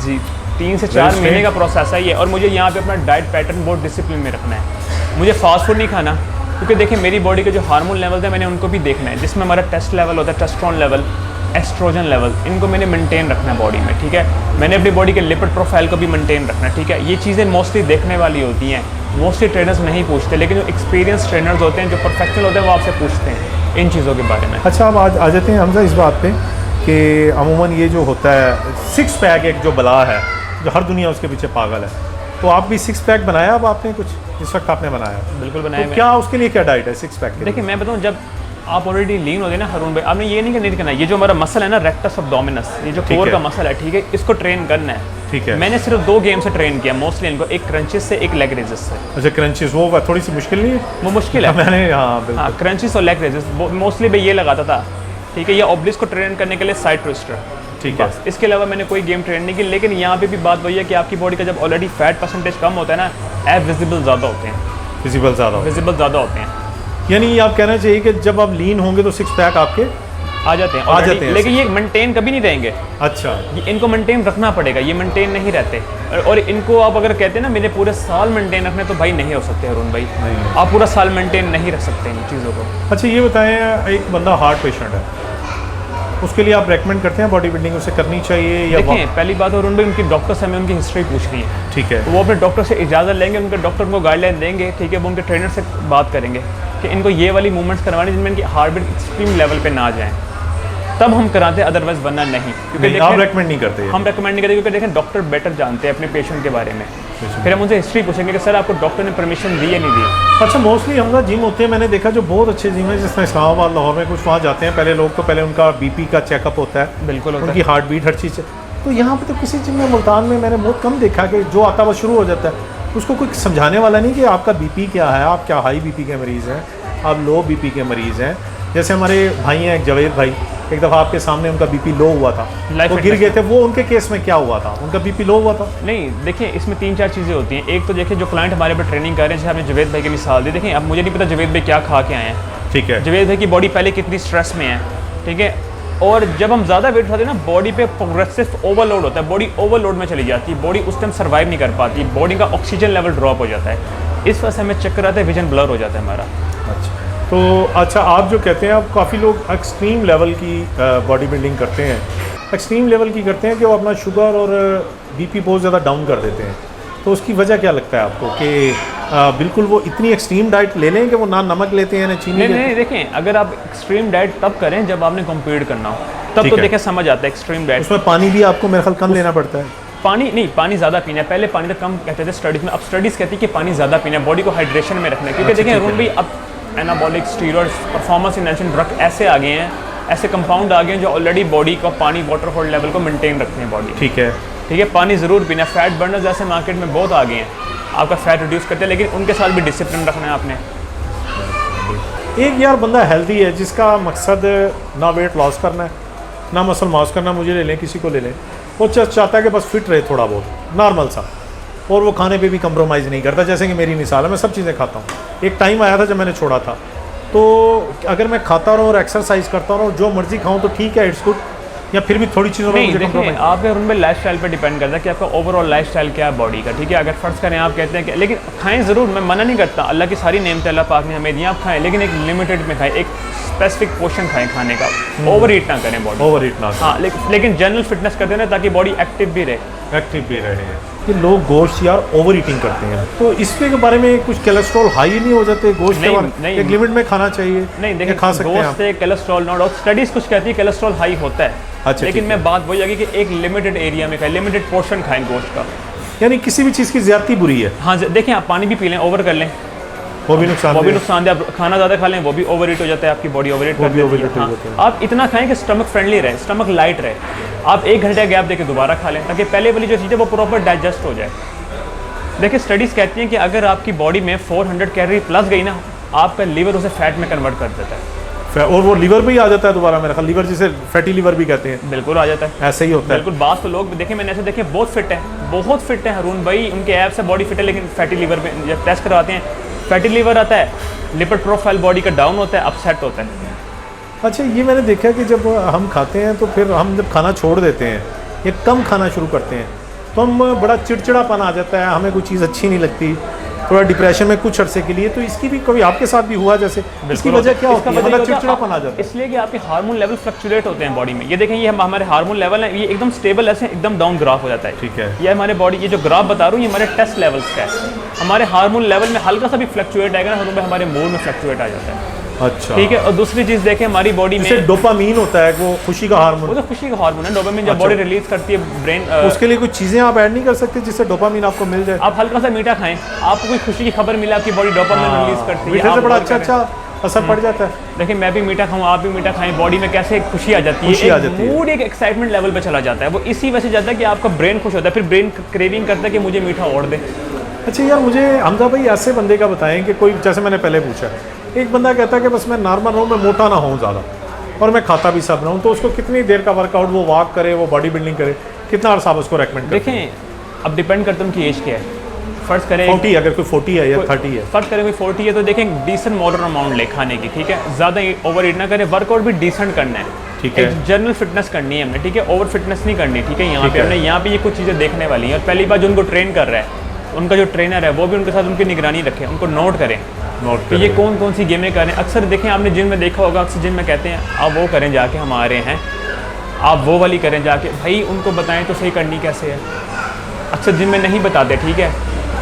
जी 3 से 4 महीने का प्रोसेस है ये। और मुझे यहाँ पे अपना डाइट पैटर्न बहुत डिसिप्लिन में रखना है। मुझे फास्ट फूड नहीं खाना, क्योंकि देखिए मेरी बॉडी के जो हार्मोन लेवल है मैंने उनको भी देखना है, जिसमें हमारा टेस्ट लेवल होता है, टेस्टोस्टेरोन लेवल, एस्ट्रोजन लेवल, इनको मैंने मेंटेन रखना है बॉडी में, ठीक है। मैंने अपनी बॉडी के लिपिड प्रोफाइल को भी मेंटेन रखना है, ठीक है। ये चीज़ें मोस्टली देखने वाली होती हैं, मोस्टली ट्रेनर्स नहीं पूछते, लेकिन जो एक्सपीरियंस ट्रेनर्स होते हैं, जो प्रोफेशनल होते हैं, वो आपसे पूछते हैं इन चीज़ों के बारे में। अच्छा, अब आ जाते हैं हमजा इस बात पे कि अमूमन ये जो होता है 6 पैक एक जो बला है, जो हर दुनिया उसके पीछे पागल है, तो आप भी 6 पैक बनाया? अब आपने कुछ इस वक्त आपने बनाया? बिल्कुल बनाया। तो क्या उसके लिए क्या डाइट है 6 पैक के? देखिए मैं बताऊँ, जब आप ऑलरेडी लीन होते हैं ना हरून भाई, आपने ये नहीं करना, ये जो हमारा मसल है ना रेक्टस अब्डोमिनस, ये जो कोर का मसल है, ठीक है, इसको ट्रेन करना है, ठीक है। मैंने सिर्फ 2 गेम से ट्रेन किया मोस्टली इनको, एक क्रंचेस से, एक लेग रेजेस से। अच्छा, क्रंचेस वो थोड़ी सी मुश्किल नहीं है? वो मुश्किल है। मैंने हाँ क्रंचेस और लेग रेजेस मोस्टली भाई ये लगाता था, ठीक है। ये ऑब्लिस को ट्रेन करने के लिए साइड ट्विस्टर, ठीक है। इसके अलावा मैंने कोई गेम ट्रेन नहीं की। लेकिन यहाँ पे भी बात वही है कि आपकी बॉडी का जब ऑलरेडी फैट परसेंटेज कम होता है ना, एब विजिबल ज़्यादा होते हैं, विजिबल ज़्यादा होते हैं। यानी आप कहना चाहिए कि जब आप लीन होंगे तो 6 पैक आपके आ जाते हैं, लेकिन ये मेंटेन कभी नहीं रहेंगे। अच्छा, इनको मेंटेन रखना पड़ेगा, ये मेंटेन नहीं रहते। और इनको आप अगर कहते हैं ना मेरे पूरे साल मेंटेन रखने, तो भाई नहीं हो सकते अरुण भाई, आप पूरा साल मेंटेन नहीं रख सकते इन चीज़ों को। अच्छा, ये बताएं, एक बंदा हार्ट पेशेंट है, उसके लिए आप रेकमेंड करते हैं बॉडी बिल्डिंग उसे करनी चाहिए या? देखिए पहली बात अरुण भाई, उनकी डॉक्टर से हमें उनकी हिस्ट्री पूछनी है, ठीक है। वो अपने डॉक्टर से इजाज़त लेंगे, उनके डॉक्टर उनको गाइडलाइन देंगे, ठीक है। वो उनके ट्रेनर से बात करेंगे कि इनको ये वाली मूवमेंट्स करवानी जिनमें इनकी हार्ट बीट एक्सट्रीम लेवल पे ना जाए, तब हम कराते हैं, अदरवाइज वरना नहीं। क्योंकि आप रेकमेंड नहीं करते? हम रेकमेंड नहीं करते, क्योंकि देखें डॉक्टर बेटर जानते हैं अपने पेशेंट के बारे में। फिर हम उनसे हिस्ट्री पूछेंगे कि सर आपको डॉक्टर ने परमिशन दी या नहीं दी। अच्छा, मोस्टली हमारा जिम होते हैं, मैंने देखा जो बहुत अच्छे जिम है, जिस तरह इस्लामाबाद, लाहौर में कुछ, वहाँ जाते हैं पहले लोग, तो पहले उनका बीपी का चेकअप होता है, बिल्कुल होता है, उनकी हार्ट बीट हर चीज़। तो यहाँ पे तो किसी जिम में, मुल्तान में मैंने बहुत कम देखा कि जो आता हुआ शुरू हो जाता है, उसको कोई समझाने वाला नहीं कि आपका बीपी क्या है, आप क्या हाई बीपी के मरीज़ हैं, आप लो बीपी के मरीज़ हैं। जैसे हमारे भाई हैं जवेद भाई, एक दफ़ा आपके सामने उनका बीपी लो हुआ था, वो गिर गए थे, वो उनके केस में क्या हुआ था? उनका बीपी लो हुआ था? नहीं, देखिए इसमें 3-4 चीज़ें होती हैं। एक तो देखिए जो क्लाइंट हमारे पर ट्रेनिंग कर रहे हैं, जैसे आपने जवेद भाई की मिसाल दी, देखिए अब मुझे नहीं पता जवेद भाई क्या खा के आए हैं, ठीक है। जवेद भाई की बॉडी पहले कितनी स्ट्रेस में है, ठीक है। और जब हम ज़्यादा वेट उठाते हैं ना, बॉडी पे प्रोग्रेसिव ओवरलोड होता है, बॉडी ओवरलोड में चली जाती है, बॉडी उस टाइम सर्वाइव नहीं कर पाती, बॉडी का ऑक्सीजन लेवल ड्रॉप हो जाता है, इस वजह से हमें चक्कर आता है, विजन ब्लर हो जाता है हमारा। अच्छा, तो अच्छा, आप जो कहते हैं, आप काफ़ी लोग एक्सट्रीम लेवल की बॉडी बिल्डिंग करते हैं, एक्सट्रीम लेवल की करते हैं कि वो अपना शुगर और बीपी बहुत ज़्यादा डाउन कर देते हैं, तो उसकी वजह क्या लगता है आपको कि बिल्कुल वो इतनी एक्सट्रीम डाइट ले लें कि वो ना नमक लेते हैं ना चीनी? नहीं, देखें अगर आप एक्सट्रीम डाइट तब करें जब आपने कम्पीट करना हो, तब तो देखें समझ आता है एक्सट्रीम डाइट। उसमें पानी भी आपको मेरे ख्याल कम लेना पड़ता है? पानी नहीं, पानी ज़्यादा पीना है। पहले पानी तो कम कहते थे स्टडीज़ में, अब स्टडीज़ कहती है कि पानी ज़्यादा पीना है, बॉडी को हाइड्रेशन में रखना है। क्योंकि देखें अरुण भाई, अब anabolic steroids, performance enhancing drug ऐसे आ गए हैं, ऐसे कंपाउंड आ गए हैं जो ऑलरेडी बॉडी को पानी, वाटर होल्ड लेवल को मेंटेन रखते हैं बॉडी, ठीक है। पानी ज़रूर पीना। फैट बर्नर जैसे मार्केट में बहुत आ गए हैं, आपका फैट रिड्यूस करते हैं, लेकिन उनके साथ भी डिसिप्लिन रखना है आपने। एक यार बंदा हेल्दी है, जिसका मकसद ना वेट लॉस करना है ना मसल मास करना, मुझे ले लें, किसी को ले लें, वो चाहता है कि बस फिट रहे थोड़ा बहुत नॉर्मल सा, और वो खाने पे भी कंप्रोमाइज़ नहीं करता। जैसे कि मेरी मिसाल है, मैं सब चीज़ें खाता हूँ। एक टाइम आया था जब मैंने छोड़ा था, तो अगर मैं खाता रहूँ और एक्सरसाइज करता रहूँ, जो मर्जी खाऊँ तो ठीक है, इट्स गुड, या फिर भी थोड़ी चीज़ों में नहीं मुझे देखिए, compromise? आपके उनमें लाइफ स्टाइल पर डिपेंड करता है कि आपका ओवरऑल लाइफ स्टाइल क्या है बॉडी का, ठीक है। अगर फ़र्ज़ करें आप कहते हैं कि लेकिन खाएं ज़रूर, मैं मना नहीं करता, अल्लाह की सारी नेमतें अल्लाह पाक ने हमें दी, आप खाएं, लेकिन एक लिमिटेड में खाएं, एक स्पेसिफिक पोर्शन खाएं खाने का, ओवर ईट ना करें बॉडी, ओवर ईट ना, हाँ। लेकिन जनरल फिटनेस करते हैं ना, ताकि बॉडी एक्टिव भी रहे। एक्टिव भी रहे हैं। कि लोग गोश्त यार ओवर ईटिंग करते हैं, तो इसके बारे में कुछ कोलेस्ट्रॉल हाई नहीं हो जाते गोश्त के बारे में? नहीं, एक लिमिट में खाना चाहिए, नहीं देखिए, खा सकते हैं गोश्त से कोलेस्ट्रॉल नॉट, और स्टडीज़ कुछ कहती है कोलेस्ट्रॉल हाई होता है। अच्छा, लेकिन मैं बात वही आगे कि एक लिमिटेड एरिया में खाएं, लिमिटेड पोर्शन खाएं गोश्त का, यानी किसी भी चीज़ की ज्यादती बुरी है। हाँ देखें, आप पानी भी पी लें, ओवर कर लें, वो भी नुकसान, वो भी नुकसान है। आप खाना ज़्यादा खा लें, वो भी ओवर ईट हो जाता है, आपकी बॉडी ओवर ईट कर देती है। हाँ, आप इतना खाएं कि स्टमक फ्रेंडली रहे, स्टमक लाइट रहे। आप 1 घंटे गैप देके दोबारा खा लें, ताकि पहले वाली जो चीज़ है वो प्रॉपर डाइजेस्ट हो जाए। देखिए, स्टडीज़ कहती हैं कि अगर आपकी बॉडी में 400 कैलोरी प्लस गई ना, आपका लीवर उसे फैट में कन्वर्ट कर देता है, और वो लीवर पे ही आ जाता है दोबारा, मेरा ख्याल लीवर जिसे फैटी लीवर भी कहते हैं। बिल्कुल आ जाता है, ऐसे ही होता है। बिल्कुल। बात तो लोग देखें, मैंने ऐसे देखे बहुत फिट है, बहुत फिट है हारून भाई, उनके ऐप से बॉडी फिट है, लेकिन फैटी लीवर में जब टेस्ट करवाते हैं फैटी लीवर आता है, लिपिड प्रोफाइल बॉडी का डाउन होता है, अपसेट होता है। अच्छा, ये मैंने देखा कि जब हम खाते हैं तो फिर हम जब खाना छोड़ देते हैं या कम खाना शुरू करते हैं तो हम बड़ा चिड़चिड़ापन आ जाता है, हमें कोई चीज़ अच्छी नहीं लगती, थोड़ा डिप्रेशन में कुछ अरसे के लिए। तो इसकी भी कभी आपके साथ भी हुआ जैसे? इसकी वजह क्या होती है? मतलब चिड़चिड़ापन आ जाता है इसलिए कि आपके हार्मोन लेवल फ्लक्चुएट होते हैं बॉडी में। ये देखें, ये हमारे हार्मोन लेवल है, ये एकदम स्टेबल ऐसे एकदम डाउन ग्राफ हो जाता है, ठीक है। ये हमारे बॉडी, ये जो ग्राफ बता रहा हूँ, ये हमारे टेस्ट लेवल्स का है। हमारे हार्मोन लेवल में हल्का सा भी फ्लक्चुएट आएगा ना, हमारे मूड में फ्लक्चुएट आ जाता है। अच्छा, ठीक है। और दूसरी चीज़ देखें, हमारी बॉडी में डोपामीन होता है, वो खुशी का हार्मोन, वो तो खुशी का हार्मोन है, डोपामिन जब बॉडी रिलीज करती है ब्रेन, उसके लिए कुछ चीज़ें आप ऐड नहीं कर सकते जिससे डोपामीन आपको मिल जाए? आप हल्का सा मीठा खाएं, आपको कोई खुशी की खबर मिला, आपकी बॉडी डोपामिन रिलीज करती है, मीठे से बड़ा अच्छा असर पड़ जाता है। देखिए, मैं भी मीठा खाऊं, आप भी मीठा खाएं, बॉडी में कैसे खुशी आ जाती है, मूड एक एक्साइटमेंट लेवल पे चला जाता है। वो इसी वजह से जाता है कि आपका ब्रेन खुश होता है, फिर ब्रेन क्रेविंग करता है कि मुझे मीठा और दे। अच्छा यार, मुझे हमजा भाई ऐसे बंदे का बताएं कि कोई, जैसे मैंने पहले पूछा, एक बंदा कहता है कि बस मैं नॉर्मल रहूँ, मैं मोटा ना हूँ ज़्यादा, और मैं खाता भी सब रहूँ, तो उसको कितनी देर का वर्कआउट, वो वॉक करे, वो बॉडी बिल्डिंग करे, कितना अर्सा आप उसको रेकमेंड करते हैं? देखें, अब डिपेंड करता है उनकी एज क्या है। फ़र्ज़ करें 40, अगर कोई 40 है या 30 है, फ़र्ज़ करें कोई 40 है, तो देखें डिसेंट मॉडर्न अमाउंट ले खाने की, ठीक है। ज़्यादा ओवर ईट ना करें, वर्कआउट भी डिसेंट करना है, ठीक है। जनरल फिटनेस करनी है हमने, ठीक है, ओवर फिटनेस नहीं करनी, ठीक है। यहाँ पे हमने ये कुछ चीज़ें देखने वाली हैं, और पहली बार जो उनको ट्रेन कर रहा है, उनका जो ट्रेनर है वो भी उनके साथ उनकी निगरानी रखे, उनको नोट करें कि ये कौन कौन सी गेमें करें। अक्सर देखें, आपने जिम में देखा होगा, अक्सर जिम में कहते हैं आप वो करें जाके, हमारे हैं आप वो वाली करें जाके, भाई उनको बताएं तो सही करनी कैसे है। अक्सर जिम में नहीं बताते, ठीक है।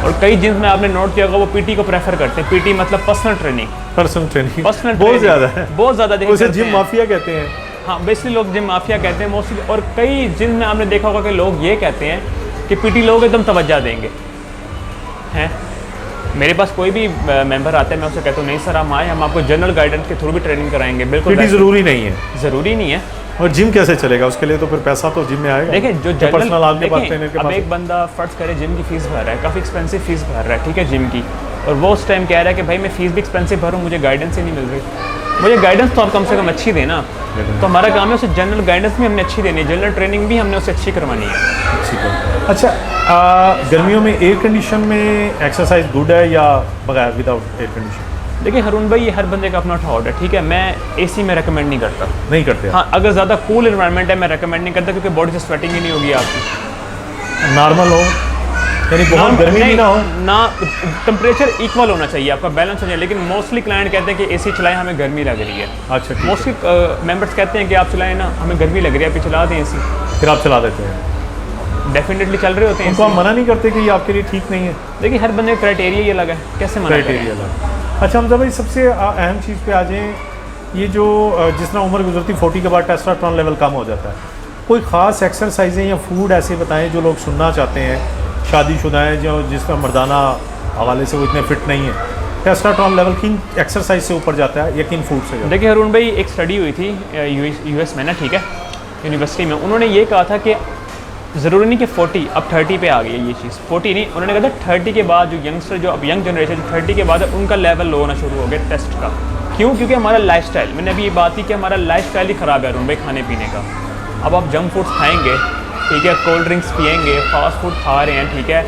और कई जिम में आपने नोट किया होगा, वो पीटी को प्रेफर करते हैं, पीटी मतलब पर्सनल ट्रेनिंग बहुत ज़्यादा है, बहुत ज़्यादा जिम माफिया कहते हैं। हाँ, बेसिकली लोग जिम माफिया कहते हैं मोस्टली। और कई जिम में आपने देखा होगा कि लोग ये कहते हैं कि पीटी लोग एकदम तवज्जो देंगे हैं। मेरे पास कोई भी मेंबर आता है, मैं उससे कहता हूँ नहीं सर हम आए, हम आपको जनरल गाइडेंस के थ्रू भी ट्रेनिंग कराएंगे। बिल्कुल ज़रूरी नहीं है, ज़रूरी नहीं है। और जिम कैसे चलेगा? उसके लिए तो फिर पैसा तो जिम में आएगा। देखिए, जो पर्सनल आपके पास ट्रेनर के पास, अब एक बंदा फ़र्ज़ करे जिम की फ़ीस भर रहा है, काफ़ी एक्सपेंसिव फ़ीस भर रहा है, ठीक है, जिम की, और वो उस टाइम कह रहा है कि भाई मैं फ़ीस भी एक्सपेंसिव भरूँ, मुझे गाइडेंस ही नहीं मिल रही। मुझे गाइडेंस तो आप कम से कम अच्छी देना, तो हमारा काम है उसे जनरल गाइडेंस भी हमने अच्छी देनी है, जनरल ट्रेनिंग भी हमने उसे अच्छी करवानी है। अच्छा, गर्मियों में एयर कंडीशन में एक्सरसाइज गुड है या बगैर विदाउट एयर कंडीशन? देखिए हारून भाई, ये हर बंदे का अपना थॉट है, ठीक है। मैं एसी में रेकमेंड नहीं करता, नहीं करते। हाँ, अगर ज़्यादा कूल इन्वायरमेंट है मैं रेकमेंड नहीं करता, क्योंकि बॉडी से स्वेटिंग ही नहीं होगी आपकी। नॉर्मल हो, यानी बहुत गर्मी भी ना हो, ना टेम्परेचर इक्वल होना चाहिए, आपका बैलेंस हो जाए। लेकिन मोस्टली क्लाइंट कहते हैं कि एसी चलाएं, हमें गर्मी लग रही है। अच्छा, मोस्टली मेंबर्स कहते हैं कि आप चलाएं ना, हमें गर्मी लग रही है, आप चला दें एसी, फिर आप चला देते हैं। डेफिनेटली चल रहे होते हैं। उनको आप मना नहीं करते कि ये आपके लिए ठीक नहीं है? देखिए, हर बंदे का क्राइटेरिया ये लगा है, कैसे मना क्राइटेरिया लगा। अच्छा हमजा भाई, सबसे अहम चीज़ पे आ जाएँ, ये जो जिस तरह उम्र गुजरती 40 के बाद टेस्टोस्टेरोन लेवल कम हो जाता है, कोई ख़ास एक्सरसाइजें या फूड ऐसे बताएं जो लोग सुनना चाहते हैं, शादीशुदा हैं जो जिस तरह मर्दाना हवाले से वो इतने फिट नहीं है, टेस्टोस्टेरोन लेवल किन एक्सरसाइज से ऊपर जाता है या किन फूड से? देखिए हारून भाई, एक स्टडी हुई थी यूएस में ना, ठीक है, यूनिवर्सिटी में, उन्होंने ये कहा था कि ज़रूरी नहीं कि 40, अब 30 पे आ गई है ये चीज़, 40 नहीं, उन्होंने कहा था 30 के बाद जो यंगस्टर, जो अब यंग जनरेशन 30 के बाद उनका लेवल लो होना शुरू हो गया टेस्ट का। क्यों? क्योंकि हमारा लाइफस्टाइल, मैंने अभी ये बात की कि हमारा लाइफस्टाइल ही ख़राब है हारून भाई, खाने पीने का। अब आप जंक फूड्स खाएंगे, ठीक है, कोल्ड ड्रिंक्स पियेंगे, फास्ट फूड खा रहे हैं, ठीक है,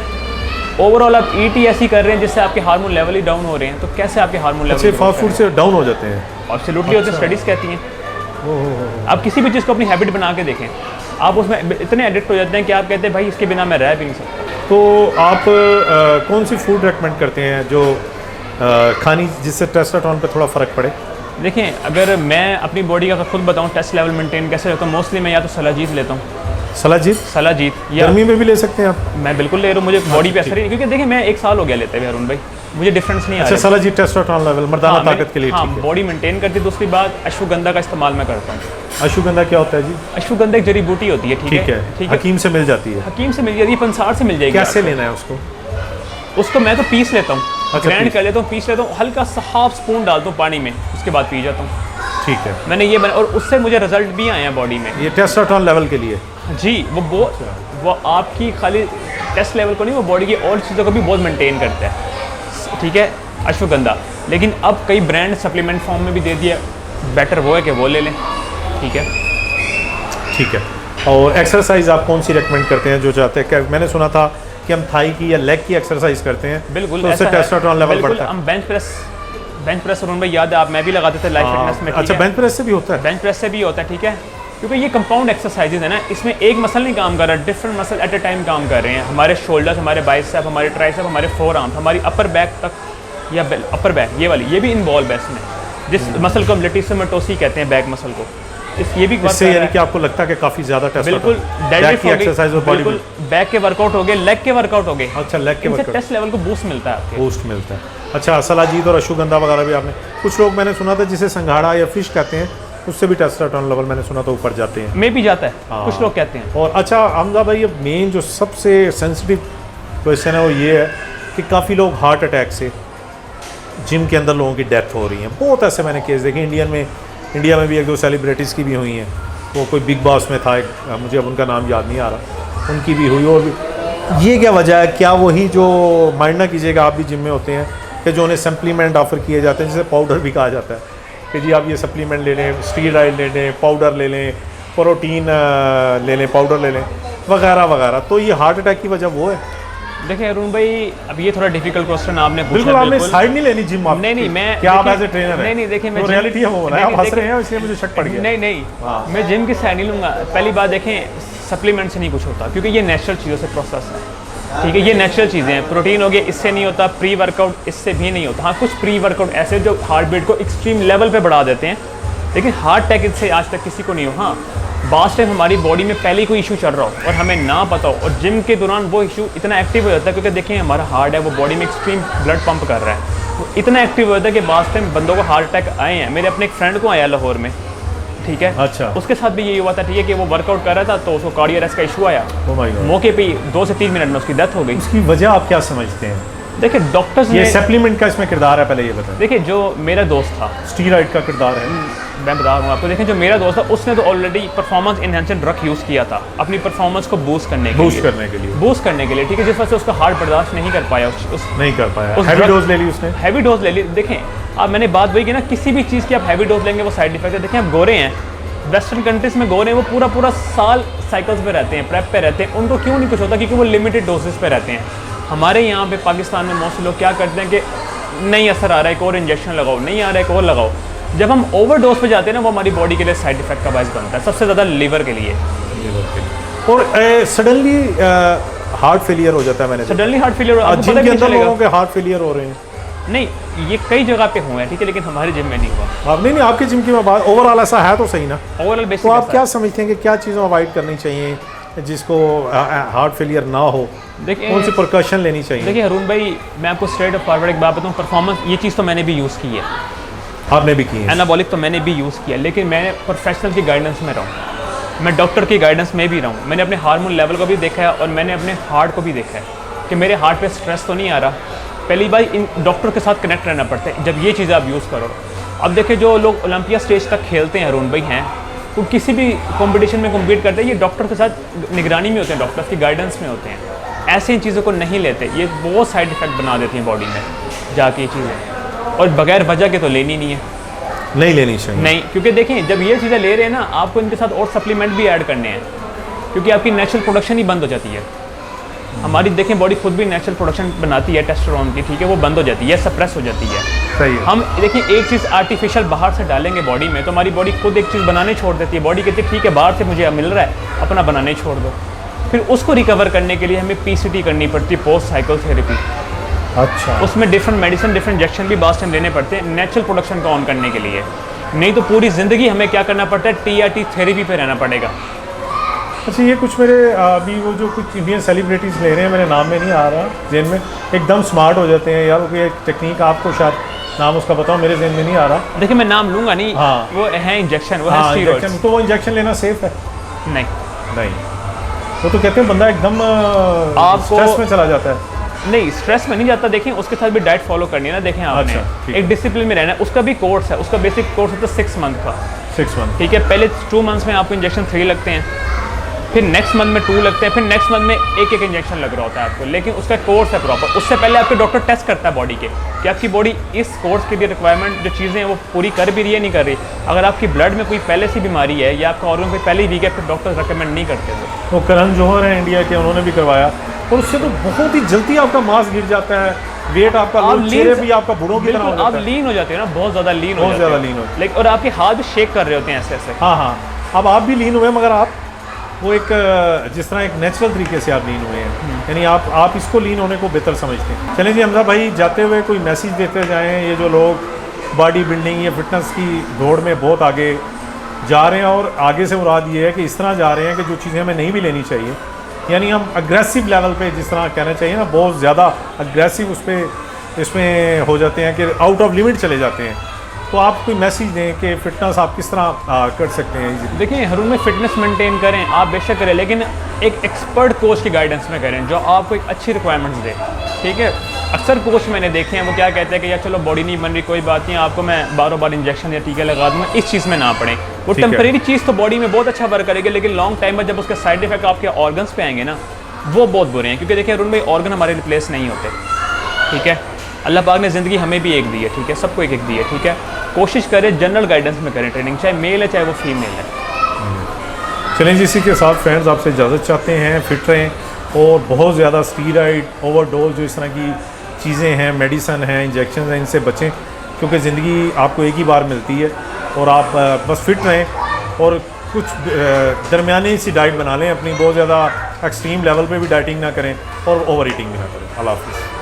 ओवरऑल आप ईट ही ऐसी कर रहे हैं जिससे आपके हार्मोन लेवल ही डाउन हो रहे हैं, तो कैसे आपके हार्मोन लेवल अच्छे फास्ट फूड से डाउन हो जाते हैं? एब्सोल्युटली होते हैं, स्टडीज़ कहती हैं। आप किसी भी चीज़ को अपनी हैबिट बना के देखें, आप उसमें इतने एडिक्ट हो जाते हैं कि आप कहते हैं भाई इसके बिना मैं रह भी नहीं सकता। तो आप कौन सी फूड रेकमेंड करते हैं जो खानी जिससे टेस्टोस्टेरोन पे थोड़ा फ़र्क पड़े? देखें, अगर मैं अपनी बॉडी का खुद बताऊं टेस्ट लेवल मेंटेन कैसे रहता हूँ, मोस्टली मैं या तो सलाजीत लेता हूँ। सलाजीत या गर्मी में भी ले सकते हैं आप? मैं बिल्कुल ले रहा हूँ, मुझे बॉडी पे असर ही नहीं, क्योंकि देखिए मैं 1 साल हो गया लेते हुए अरुण भाई, मुझे डिफरेंस नहीं आ रहा। अच्छा, सलाजीत टेस्टोस्टेरोन लेवल मर्दाना ताकत के लिए हाँ, ठीक है। बॉडी मेंटेन करती है। दूसरी बात, अश्वगंधा का इस्तेमाल मैं करता हूँ। अश्वगंधा क्या होता है जी? अश्वगंधा एक जड़ी बूटी होती है, ठीक है, हकीम से मिल जाती है? हकीम से मिल जाती है, पंसार से मिल जाएगी। कैसे लेना है उसको? उसको मैं तो पीस लेता हूँ, अच्छा, ग्राइंड कर लेता हूँ, पीस लेता हूँ, हल्का सा हाफ स्पून डालता हूँ पानी में, उसके बाद पी जाता हूँ। ठीक है, मैंने ये और उससे मुझे रिजल्ट भी आए हैं बॉडी में। ये टेस्टोस्टेरोन लेवल के लिए? जी, वो आपकी खाली टेस्ट लेवल को नहीं, वो बॉडी की और चीज़ों को भी बहुत मेंटेन करता है, ठीक है, अश्वगंधा। लेकिन अब कई ब्रांड सप्लीमेंट फॉर्म में भी दे दिया, बेटर वो है कि वो ले लें, ठीक है। ठीक है। और एक्सरसाइज आप कौन सी रेकमेंड करते हैं जो चाहते हैं? क्या मैंने सुना था कि हम थाई की या लेग की एक्सरसाइज करते हैं, बिल्कुल, तो उससे टेस्टोस्टेरोन लेवल बढ़ता है। हम बेंच प्रेस अरुण भाई याद है आप, मैं भी लगाते थे लाइफ फिटनेस में। अच्छा, बेंच प्रेस से भी होता है? बेंच प्रेस से भी होता है, ठीक है, क्योंकि ये कंपाउंड एक्सरसाइजेज है ना, इसमें एक मसल नहीं काम कर रहा, different muscle at a time काम कर रहे हैं। हमारे शोल्डर्स, हमारे बाइसेप, हमारे ट्राइसेप, हमारे फोर आर्म, हमारी अपर बैक तक, या अपर बैक ये वाली, ये भी इन्वॉल्व है इसमें। जिस मसल को हम लेटिसियोमैटोसी कहते हैं, बैक मसल को, ये भी इससे यानी कि आपको लगता है कि काफ़ी ज़्यादा बिल्कुल बैक की एक्सरसाइज और बॉडी, बैक के वर्कआउट हो गए, लेग के वर्कआउट हो गए। अच्छा, लेग के वर्कआउट, टेस्ट लेवल को बूस्ट मिलता है, बूस्ट मिलता है। अच्छा, सलाजीत और अश्वगंधा वगैरह भी आपने, कुछ लोग मैंने सुना था जिसे संघाड़ा या फिश कहते हैं, उससे भी टेस्टोस्टेरोन लेवल मैंने सुना था ऊपर जाते हैं। में भी जाता है, कुछ लोग कहते हैं। और अच्छा हमजा भाई, ये मेन जो सबसे सेंसिटिव क्वेश्चन है वो ये है कि काफ़ी लोग हार्ट अटैक से जिम के अंदर लोगों की डेथ हो रही है। बहुत ऐसे मैंने केस देखे, इंडिया में भी 1-2 सेलिब्रिटीज़ की भी हुई हैं। वो कोई बिग बॉस में था, मुझे अब उनका नाम याद नहीं आ रहा, उनकी भी हुई। और ये क्या वजह है? क्या वही जो माइंड ना कीजिएगा, आप भी जिम में होते हैं कि जो उन्हें सप्लीमेंट ऑफर किए जाते हैं, जिसे पाउडर भी कहा जाता है कि जी आप ये सप्लीमेंट ले लें, स्टीरॉइड ले लें, पाउडर ले लें, प्रोटीन ले लें, पाउडर ले लें, वगैरह वगैरह, तो ये हार्ट अटैक की वजह वो है? देखिए अरुण भाई, अब ये थोड़ा डिफिकल्ट क्वेश्चन आपने पूछा। बिल्कुल, आपने साइड नहीं लेनी जिम आपकी। नहीं, मैं क्या आप एज ए ट्रेनर हैं? नहीं, देखिए मैं रियलिटी है वो है, आप हंस रहे हैं इसलिए मुझे शक पड़ गया। नहीं, मैं जिम की साइड नहीं लूँगा। पहली बात देखें, सप्लीमेंट से नहीं कुछ होता, क्योंकि ये नेचुरल चीज़ों से प्रोसेस है, ठीक है, ये नेचुरल चीज़ें हैं। प्रोटीन हो गया, इससे नहीं होता। प्री वर्कआउट इससे भी नहीं होता। हाँ, कुछ प्री वर्कआउट ऐसे जो हार्ट बीट को एक्सट्रीम लेवल पे बढ़ा देते हैं, लेकिन हार्ट अटैक इससे आज तक किसी को नहीं हो। हाँ, बास टाइम हमारी बॉडी में पहले ही कोई इशू चल रहा हो और हमें ना पता हो, और जिम के दौरान वो इशू इतना एक्टिव हो जाता है, क्योंकि देखिए हमारा हार्ट है वो बॉडी में एक्सट्रीम ब्लड पंप कर रहा है, वो इतना एक्टिव हो जाता है कि बास टाइम बंदों को हार्ट अटैक आए हैं। मेरे अपने एक फ्रेंड को आया लाहौर में, ठीक है, अच्छा, उसके साथ भी यही हुआ था, ठीक है, कि वो वर्कआउट कर रहा था तो उसको कार्डियक अरेस्ट का इशू आया। Oh मौके पे 2 से 3 मिनट में उसकी डेथ हो गई। उसकी वजह आप क्या समझते हैं? देखिए डॉक्टर्स ये सप्लीमेंट का इसमें किरदार है, पहले ये बताएं। देखिए, जो मेरा दोस्त था, स्टीरॉइड का किरदार है, मैं बता रहा हूँ आपको। देखें, जो मेरा दोस्त था उसने तो already performance enhancing drug use किया था अपनी परफॉर्मेंस को बूस्ट करने के लिए, ठीक है, जिस वजह से उसका हार्ट बर्दाश्त नहीं कर पाया, नहीं कर पाया, हैवी डोज ले ली उसने, हैवी डोज ले ली। देखें अब मैंने बात वही की ना, किसी भी चीज़ की आप हैवी डोज लेंगे वो साइड इफेक्ट है। देखें, आप गोरे हैं, वेस्टर्न कंट्रीज में गोरे वो पूरा साल साइकिल्स पे रहते हैं, प्रेप पे रहते हैं, उनको क्यों नहीं कुछ होता? क्योंकि वो लिमिटेड डोजेस पे रहते हैं। हमारे यहाँ पे पाकिस्तान में मोस्टली लोग क्या करते हैं कि नहीं असर आ रहा है, एक और इंजेक्शन लगाओ, नहीं आ रहा है, एक और लगाओ। जब हम ओवर डोज पे जाते हैं ना, वो हमारी बॉडी के लिए साइड इफेक्ट का बायस बनता है, सबसे ज़्यादा लीवर के लिए। और सडनली हार्ट फेलियर हो जाता है। मैंने सडनली हार्ट फेलियर, जिम के अंदर लोगों के हार्ट फेलियर हो रहे हैं। नहीं, ये कई जगह पे हुए हैं, ठीक है, लेकिन हमारे जिम में नहीं हुआ। नहीं, आपके जिम की मैं बात, ओवरऑल ऐसा है तो सही ना? Overall basic. तो आप क्या समझते हैं कि क्या चीज़ें अवॉइड करनी चाहिए जिसको हार्ट फेलियर ना हो? देखिए, कौन सी प्रिकॉशन लेनी चाहिए? देखिए अरुण भाई, मैं आपको स्ट्रेट ऑफ फॉरवर्ड एक बात बताऊँ, परफॉर्मेंस ये चीज़ तो मैंने भी यूज़ की है। आपने भी की है? एनाबॉलिक तो मैंने भी यूज़ किया, लेकिन मैं प्रोफेशनल की गाइडेंस में रहूँ, मैं डॉक्टर की गाइडेंस में भी रहूँ। मैंने अपने हार्मोन लेवल को भी देखा है और मैंने अपने हार्ट को भी देखा है कि मेरे हार्ट पे स्ट्रेस तो नहीं आ रहा। पहली बार इन डॉक्टर के साथ कनेक्ट रहना पड़ता है जब ये चीज़ें आप यूज़ करो। अब देखिए, जो लोग ओलंपिया स्टेज तक खेलते हैं अरुण भाई हैं, तो किसी भी कंपटीशन में कम्पीट करते हैं, ये डॉक्टर के साथ निगरानी में होते हैं, डॉक्टर्स की गाइडेंस में होते हैं। ऐसी चीज़ों को नहीं लेते, ये बहुत साइड इफेक्ट बना देती हैं बॉडी में जाके ये चीज़ें, और बगैर वजह के तो लेनी नहीं है, नहीं लेनी चाहिए। नहीं, क्योंकि देखिए जब ये चीज़ें ले रहे हैं ना, आपको इनके साथ और सप्लीमेंट भी ऐड करने हैं, क्योंकि आपकी नेचुरल प्रोडक्शन ही बंद हो जाती है। हमारी देखें बॉडी खुद भी नेचुरल प्रोडक्शन बनाती है टेस्टोस्टेरोन की, ठीक है, वो बंद हो जाती है, सप्रेस हो जाती है। सही है। हम देखिए एक चीज़ आर्टिफिशियल बाहर से डालेंगे बॉडी में तो हमारी बॉडी खुद एक चीज़ बनाने छोड़ देती है। बॉडी कहती है ठीक है बाहर से मुझे मिल रहा है, अपना बनाने छोड़ दो। फिर उसको रिकवर करने के लिए हमें PCT करनी पड़ती है, पोस्ट साइकिल थेरेपी। अच्छा। उसमें डिफरेंट मेडिसिन, डिफरेंट इंजेक्शन भी बास टाइम लेने पड़ते हैं नेचुरल प्रोडक्शन को ऑन करने के लिए। नहीं तो पूरी ज़िंदगी हमें क्या करना पड़ता है, TRT थेरेपी पे रहना पड़ेगा। अच्छा, ये कुछ मेरे अभी वो जो कुछ इंडियन सेलिब्रिटीज़ ले रहे हैं, मेरे नाम में नहीं आ रहा जेन में, एकदम स्मार्ट हो जाते हैं यार। कोई एक टेक्निक आपको शायद नाम उसका बताओ, मेरे जेन में नहीं आ रहा। देखिए मैं नाम लूँगा नहीं। हाँ। वो है इंजेक्शन, वो है हाँ, स्टीरॉइड्स। इंजेक्शन। तो वो इंजेक्शन लेना सेफ है? नहीं नहीं। वो तो कहते हैं बंदा एकदम आपको स्ट्रेस में चला जाता है। नहीं, स्ट्रेस में नहीं जाता। देखें उसके साथ भी डाइट फॉलो करनी है ना। देखें आपने अच्छा, ठीक है। एक डिसिप्लिन में रहना है। उसका भी कोर्स है, उसका बेसिक कोर्स होता है 6 मंथ का। 6 मंथ। ठीक है, पहले 2 मंथ्स में आपको इंजेक्शन 3 लगते हैं, फिर नेक्स्ट मंथ में 2 लगते हैं, फिर नेक्स्ट मंथ में एक इंजेक्शन लग रहा होता है आपको। लेकिन उसका कोर्स है प्रॉपर। उससे पहले आपके डॉक्टर टेस्ट करता है बॉडी के कि आपकी बॉडी इस कोर्स के लिए रिक्वायरमेंट जो चीज़ें हैं वो पूरी कर भी रही है नहीं कर रही। अगर आपकी ब्लड में कोई पहले से बीमारी है या आपका ऑर्गन कोई पहले ही वीक है, फिर डॉक्टर रिकमेंड नहीं करते थे। वो करण जौहर है इंडिया के, उन्होंने भी करवाया और उससे तो बहुत ही जल्दी आपका मांस गिर जाता है, वेट आपका चेहरे भी आपका बूढ़ों की तरह हो आप जाता है। लीन हो जाते हो ना, बहुत ज़्यादा लीन हो बहुत जाते ज़्यादा हो। लीन हो। लेकिन और आपके हाथ भी शेक कर रहे होते हैं ऐसे ऐसे। हाँ हाँ, अब आप भी लीन हुए, मगर आप वो एक जिस तरह एक नेचुरल तरीके से आप लीन हुए हैं, यानी आप इसको लीन होने को बेहतर समझते हैं। चलें जी हमजा भाई, जाते हुए कोई मैसेज देते जाएँ, ये जो लोग बॉडी बिल्डिंग या फिटनेस की दौड़ में बहुत आगे जा रहे हैं, और आगे से मुराद ये है कि इस तरह जा रहे हैं कि जो चीज़ें हमें नहीं भी लेनी चाहिए, यानी हम अग्रेसिव लेवल पे जिस तरह कहना चाहिए ना, बहुत ज़्यादा अग्रेसिव उस पर इसमें हो जाते हैं कि आउट ऑफ लिमिट चले जाते हैं। तो आप कोई मैसेज दें कि फ़िटनेस आप किस तरह कर सकते हैं? देखिए हरून में फ़िटनेस मेंटेन करें, आप बेशक करें, लेकिन एक एक्सपर्ट कोच की गाइडेंस में करें जो आपको एक अच्छी रिक्वायरमेंट्स दे। ठीक है, अक्सर कोच मैंने देखे हैं वो क्या कहते हैं कि यार चलो बॉडी नहीं बन रही, कोई बात नहीं, आपको मैं बारों बार इंजेक्शन या टीके लगा दूँगा, इस चीज़ में ना पड़े। वो टेम्परेरी चीज़ तो बॉडी में बहुत अच्छा वर्क करेगी, लेकिन लॉन्ग टाइम में जब उसके साइड इफेक्ट आपके ऑर्गन्स पे आएंगे ना, वो बहुत बुरे हैं। क्योंकि देखिए हरून भाई, ऑर्गन हमारे रिप्लेस नहीं होते। ठीक है, अल्लाह पाक ने ज़िंदगी हमें भी एक दी है, ठीक है, सबको एक एक दी है। ठीक है, कोशिश करें जनरल गाइडेंस में करें ट्रेनिंग, चाहे मेल है चाहे वो फीमेल है। चलें जी, इसी के साथ फ्रेंड्स आपसे इजाज़त चाहते हैं। फिट रहें और बहुत ज़्यादा स्टीरॉइड, ओवरडोज, जो इस तरह की चीज़ें हैं, मेडिसन हैं, इंजेक्शन हैं, इनसे बचें, क्योंकि ज़िंदगी आपको एक ही बार मिलती है। और आप बस फिट रहें और कुछ दरमियानी सी डाइट बना लें अपनी, बहुत ज़्यादा एक्सट्रीम लेवल पे भी डाइटिंग ना करें और ओवर ईटिंग भी ना करें। अल्लाह हाफ़िज़।